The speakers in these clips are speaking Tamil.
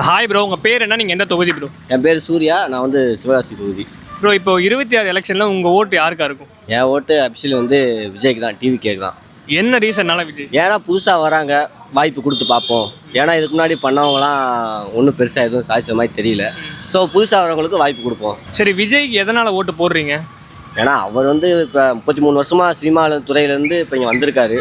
ஹாய் ப்ரோ, உங்கள் பேர் என்ன? நீங்கள் எந்த தொகுதி ப்ரோ? என் பேர் சூர்யா. நான் வந்து சிவகாசி தொகுதி. ப்ரோ, இப்போ 26 எலெக்ஷனில் உங்கள் ஓட்டு யாருக்கா இருக்கும்? என் ஓட்டு அபிஷியல் வந்து விஜய்க்கு தான், டிவிகேக்கு தான். என்ன ரீசன்னால விஜய்? ஏன்னா புதுசாக வராங்க, வாய்ப்பு கொடுத்து பார்ப்போம். ஏன்னா இதுக்கு முன்னாடி பண்ணவங்களாம் ஒன்றும் பெருசாக எதுவும் சாதிச்ச மாதிரி தெரியல. ஸோ புதுசாக வரவங்களுக்கு வாய்ப்பு கொடுப்போம். சரி, விஜய்க்கு எதனால் ஓட்டு போடுறீங்க? ஏன்னா அவர் வந்து இப்போ 33 வருஷமாக சினிமா துறையிலேருந்து இப்போ இங்கே வந்திருக்காரு.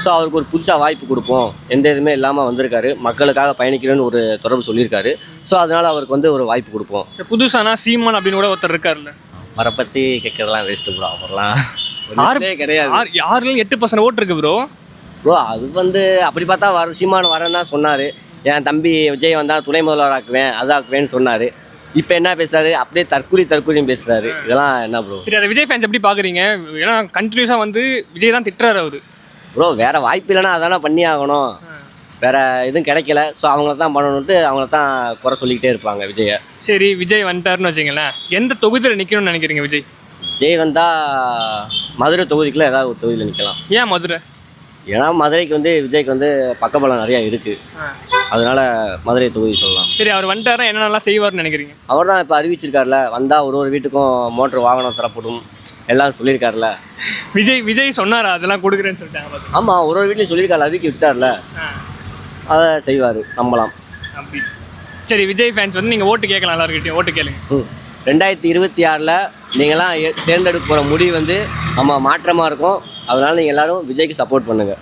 ஸோ அவருக்கு ஒரு புதுசாக வாய்ப்பு கொடுப்போம். எந்த இதுவுமே இல்லாமல் வந்திருக்காரு, மக்களுக்காக பயணிக்கிறேன்னு ஒரு தொடர்பு சொல்லியிருக்காரு. ஸோ அதனால் அவருக்கு வந்து ஒரு வாய்ப்பு கொடுப்போம். புதுசானா சீமான் அப்படின்னு கூட ஒருத்தர் இருக்காருல்ல, அவரை பற்றி கேட்கறதெல்லாம் வேஸ்ட்டு ப்ரோ. அவரெலாம் கிடையாது. 8% ஓட்டு இருக்கு ப்ரோ. ப்ரோ அது வந்து அப்படி பார்த்தா சீமான் வரேன்னு தான் சொன்னார். என் தம்பி விஜய் வந்தால் துணை முதல்வர் ஆக்குவேன், அதாக்குவேன்னு சொன்னார். இப்போ என்ன பேசுறாரு? அப்படியே தற்கொலையும் பேசுறாரு. இதெல்லாம் என்ன ப்ரோ? சரி, அதை விஜய் ஃபேன்ஸ் எப்படி பார்க்குறீங்க? ஏன்னா கண்டினியூஸாக வந்து விஜய் தான் திட்டுறாரு அவரு. ப்ரோ வேறு வாய்ப்பு இல்லைன்னா அதானே பண்ணி ஆகணும். வேறு எதுவும் கிடைக்கல. ஸோ அவங்கள தான் பண்ணணுன்ட்டு அவங்கள தான் குறை சொல்லிக்கிட்டே இருப்பாங்க விஜயை. சரி, விஜய் வந்துட்டாருன்னு வச்சிங்களேன், எந்த தொகுதியில் நிற்கணும்னு நினைக்கிறீங்க விஜய்? விஜய் வந்தால் மதுரை தொகுதிக்குள்ளே ஏதாவது ஒரு தொகுதியில் நிற்கலாம். ஏன் மதுரை? ஏன்னா மதுரைக்கு வந்து விஜய்க்கு வந்து பக்கபலம் நிறையா இருக்குது. அதனால மதுரை தொகுதி சொல்லலாம். சரி, அவர் வந்துட்டாரா என்னென்னலாம் செய்வார்னு நினைக்கிறீங்க? அவர் தான் இப்போ அறிவிச்சிருக்காருல, வந்தால் ஒரு வீட்டுக்கும் மோட்டர் வாகனம் தரப்படும் எல்லாம் சொல்லியிருக்காருல. விஜய் சொன்னாரா அதெல்லாம் கொடுக்குறேன்னு சொல்லிட்டாங்க? ஆமாம், ஒரு வீட்லையும் சொல்லியிருக்காரு, அதுக்கு விட்டார்ல, அதை செய்வார், நம்பலாம். அப்படி. சரி, விஜய் ஃபேன்ஸ் வந்து நீங்கள் ஓட்டு கேட்கலாம், எல்லாருக்கிட்டையும் ஓட்டு கேளுங்க. 2026 நீங்களாம் தேர்ந்தெடுக்க போகிற முடிவு வந்து நம்ம மாற்றமாக இருக்கும். அதனால் நீங்கள் எல்லோரும் விஜய்க்கு சப்போர்ட் பண்ணுங்கள்.